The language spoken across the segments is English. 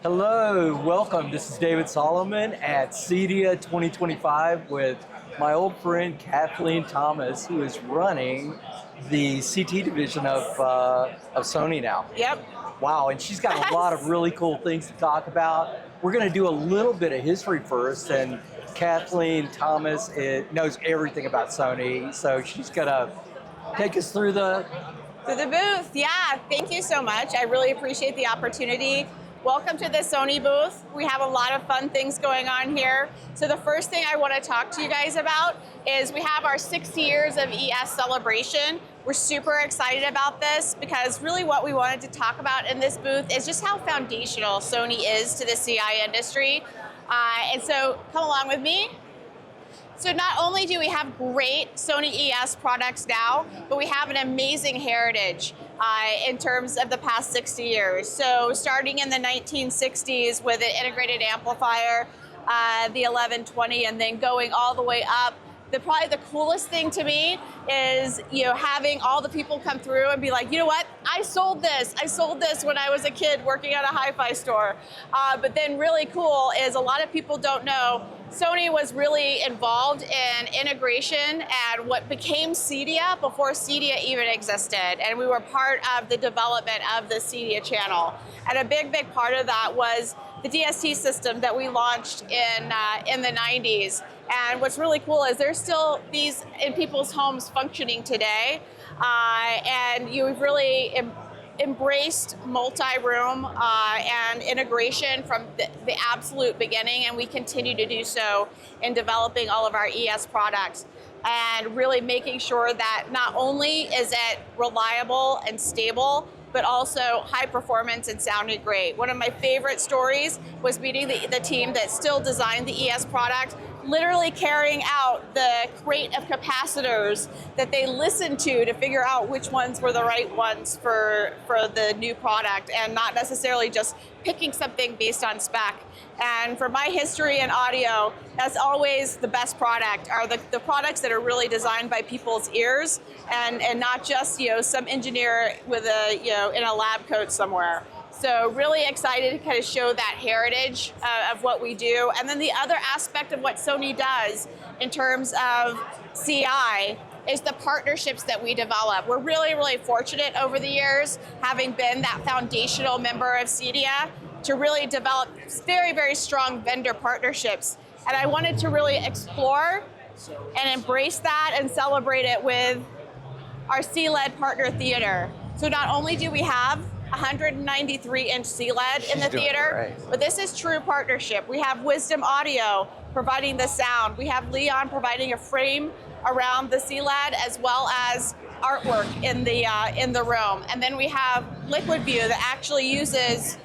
Hello, welcome. This is David Solomon at CEDIA 2025 with my old friend Kathleen Thomas, who is running the CT division of Sony now. Yep. Wow, and she's got a lot of really cool things to talk about. We're going to do a little bit of history first, and Kathleen Thomas knows everything about Sony, so she's going to take us through the booth. Yeah, thank you so much. I really appreciate the opportunity. Welcome to the Sony booth. We have a lot of fun things going on here. So the first thing I want to talk to you guys about is we have our 60 years of ES celebration. We're super excited about this because really what we wanted to talk about in this booth is just how foundational Sony is to the CI industry. And so come along with me. So not only do we have great Sony ES products now, but we have an amazing heritage in terms of the past 60 years. So starting in the 1960s with an integrated amplifier, the 1120, and then going all the way up. Probably the coolest thing to me is, having all the people come through and be like, you know what, I sold this when I was a kid working at a hi-fi store. But then really cool is a lot of people don't know Sony was really involved in integration and what became CEDIA before CEDIA even existed. And we were part of the development of the CEDIA channel. And a big part of that was the DST system that we launched in the 90s. And what's really cool is there's still these in people's homes functioning today. And you've really embraced multi-room and integration from the absolute beginning, and we continue to do so in developing all of our ES products and really making sure that not only is it reliable and stable, but also high performance and sounding great. One of my favorite stories was meeting the team that still designed the ES product, literally carrying out the crate of capacitors that they listened to figure out which ones were the right ones for the new product, and not necessarily just picking something based on spec. And for my history in audio, that's always the best product, are the products that are really designed by people's ears and not just some engineer with in a lab coat somewhere. So really excited to kind of show that heritage of what we do. And then the other aspect of what Sony does in terms of CI is the partnerships that we develop. We're really fortunate over the years, having been that foundational member of CEDIA, to really develop very strong vendor partnerships. And I wanted to really explore and embrace that and celebrate it with our C-LED partner theater. So not only do we have 193-inch C-LED in the theater, but this is true partnership. We have Wisdom Audio providing the sound. We have Leon providing a frame around the C-LED as well as artwork in the room. And then we have Liquid View that actually uses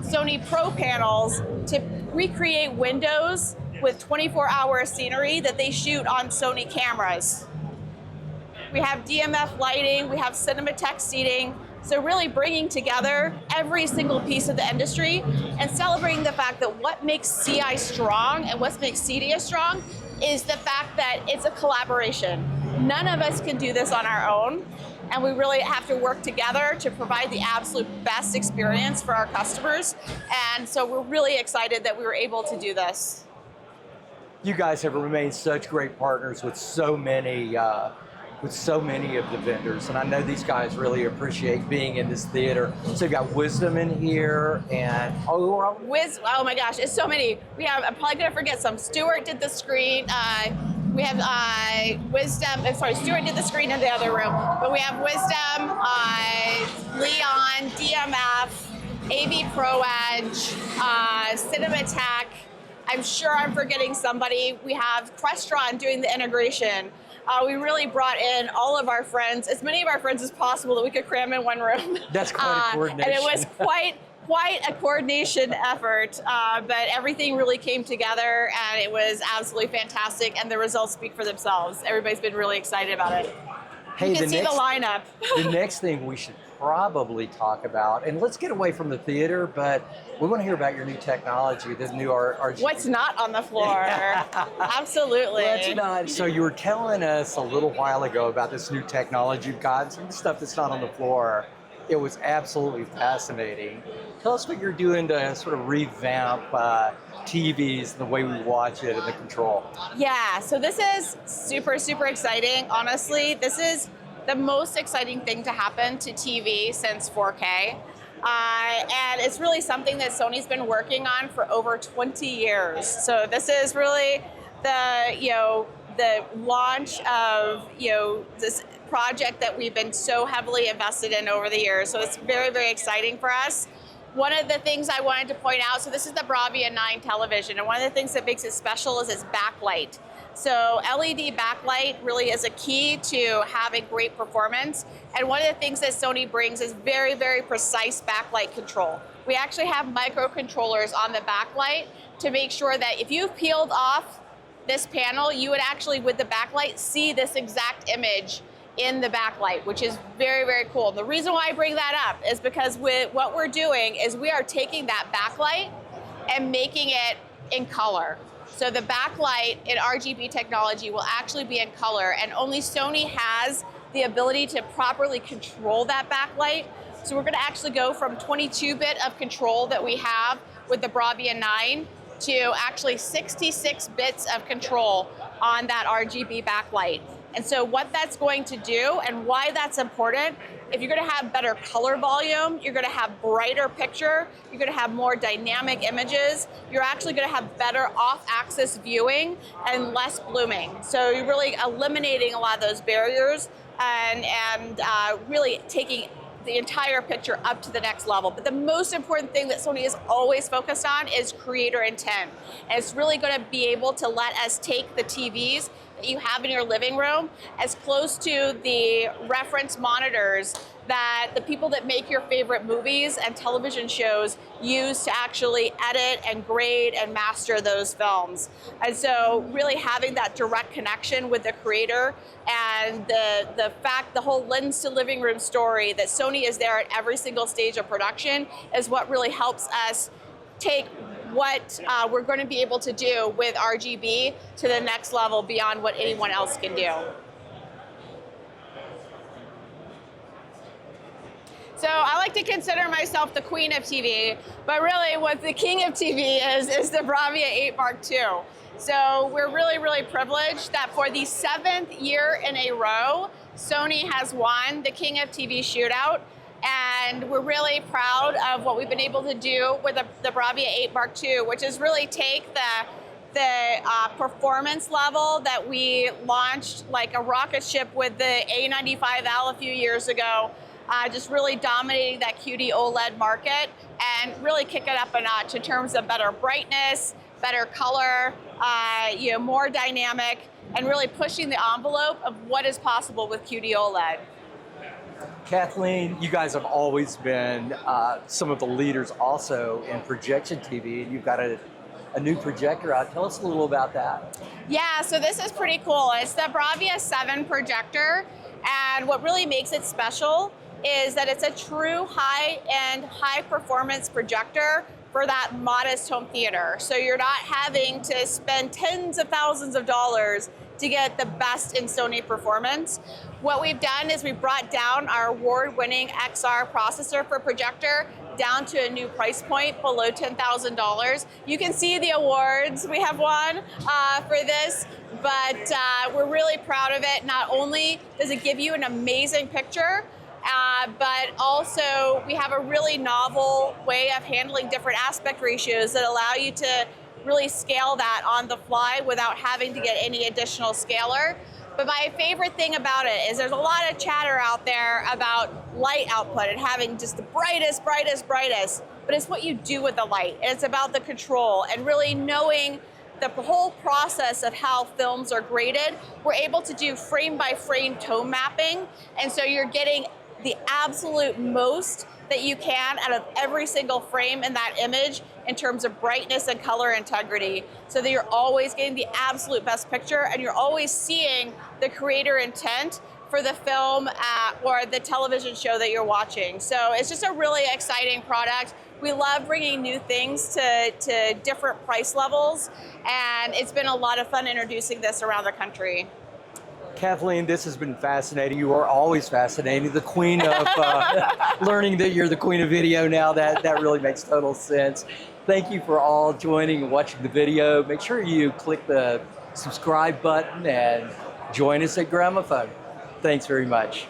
Sony Pro panels to recreate windows with 24-hour scenery that they shoot on Sony cameras. We have DMF lighting, we have Cinematech seating. So really bringing together every single piece of the industry and celebrating the fact that what makes CI strong and what makes CEDIA strong is the fact that it's a collaboration. None of us can do this on our own, and we really have to work together to provide the absolute best experience for our customers. And so we're really excited that we were able to do this. You guys have remained such great partners with so many of the vendors, and I know these guys really appreciate being in this theater. So you've got Wisdom in here, and oh my gosh, it's so many. I'm probably gonna forget some. Stuart did the screen. We have Stuart did the screen in the other room, but we have Wisdom, Leon, DMF, AV Pro Edge, Cinematech. I'm sure I'm forgetting somebody. We have Crestron doing the integration. We really brought in all of our friends, as many of our friends as possible that we could cram in one room. That's quite a coordination. And it was quite a coordination effort, but everything really came together and it was absolutely fantastic, and the results speak for themselves. Everybody's been really excited about it. Hey, you can see the lineup. The next thing we should probably talk about, and let's get away from the theater, but we want to hear about your new technology, the new RGB. What's not on the floor? Absolutely. What's not? So you were telling us a little while ago about this new technology you've got, some stuff that's not on the floor. It was absolutely fascinating. Tell us what you're doing to sort of revamp TVs and the way we watch it and the control. Yeah, so this is super, super exciting. Honestly, this is the most exciting thing to happen to TV since 4K. And it's really something that Sony's been working on for over 20 years. So this is really the launch of this project that we've been so heavily invested in over the years. So it's very, very exciting for us. One of the things I wanted to point out, so this is the Bravia 9 television, and one of the things that makes it special is its backlight. So LED backlight really is a key to having great performance. And one of the things that Sony brings is very, very precise backlight control. We actually have microcontrollers on the backlight to make sure that if you've peeled off this panel, you would actually, with the backlight, see this exact image in the backlight, which is very, very cool. The reason why I bring that up is because what we're doing is we are taking that backlight and making it in color. So the backlight in RGB technology will actually be in color, and only Sony has the ability to properly control that backlight. So we're going to actually go from 22-bit of control that we have with the Bravia 9 to actually 66 bits of control on that RGB backlight. And so what that's going to do and why that's important, if you're going to have better color volume, you're going to have brighter picture, you're going to have more dynamic images, you're actually going to have better off-axis viewing and less blooming. So you're really eliminating a lot of those barriers and really taking the entire picture up to the next level. But the most important thing that Sony is always focused on is creator intent. And it's really going to be able to let us take the TVs that you have in your living room as close to the reference monitors that the people that make your favorite movies and television shows use to actually edit and grade and master those films. And so really having that direct connection with the creator and the whole lens to living room story that Sony is there at every single stage of production is what really helps us take what we're going to be able to do with RGB to the next level beyond what anyone else can do. So I like to consider myself the queen of TV, but really what the king of TV is the Bravia 8 Mark II. So we're really, really privileged that for the 7th year in a row, Sony has won the King of TV shootout. And we're really proud of what we've been able to do with the Bravia 8 Mark II, which is really take the performance level that we launched like a rocket ship with the A95L a few years ago, just really dominating that QD OLED market and really kick it up a notch in terms of better brightness, better color, more dynamic, and really pushing the envelope of what is possible with QD OLED. Kathleen, you guys have always been some of the leaders also in projection TV, and you've got a new projector out. Tell us a little about that. Yeah, so this is pretty cool. It's the Bravia 7 projector, and what really makes it special is that it's a true high-end, high-performance projector for that modest home theater. So you're not having to spend tens of thousands of dollars to get the best in Sony performance. What we've done is we've brought down our award-winning XR processor for projector down to a new price point below $10,000. You can see the awards we have won for this, but we're really proud of it. Not only does it give you an amazing picture, but also we have a really novel way of handling different aspect ratios that allow you to really scale that on the fly without having to get any additional scaler. But my favorite thing about it is there's a lot of chatter out there about light output and having just the brightest, but it's what you do with the light. And it's about the control and really knowing the whole process of how films are graded. We're able to do frame by frame tone mapping. And so you're getting the absolute most that you can out of every single frame in that image in terms of brightness and color integrity, so that you're always getting the absolute best picture and you're always seeing the creator intent for the film or the television show that you're watching. So it's just a really exciting product. We love bringing new things to different price levels, and it's been a lot of fun introducing this around the country. Kathleen, this has been fascinating. You are always fascinating. The queen of learning that you're the queen of video now, that really makes total sense. Thank you for all joining and watching the video. Make sure you click the subscribe button and join us at Gramophone. Thanks very much.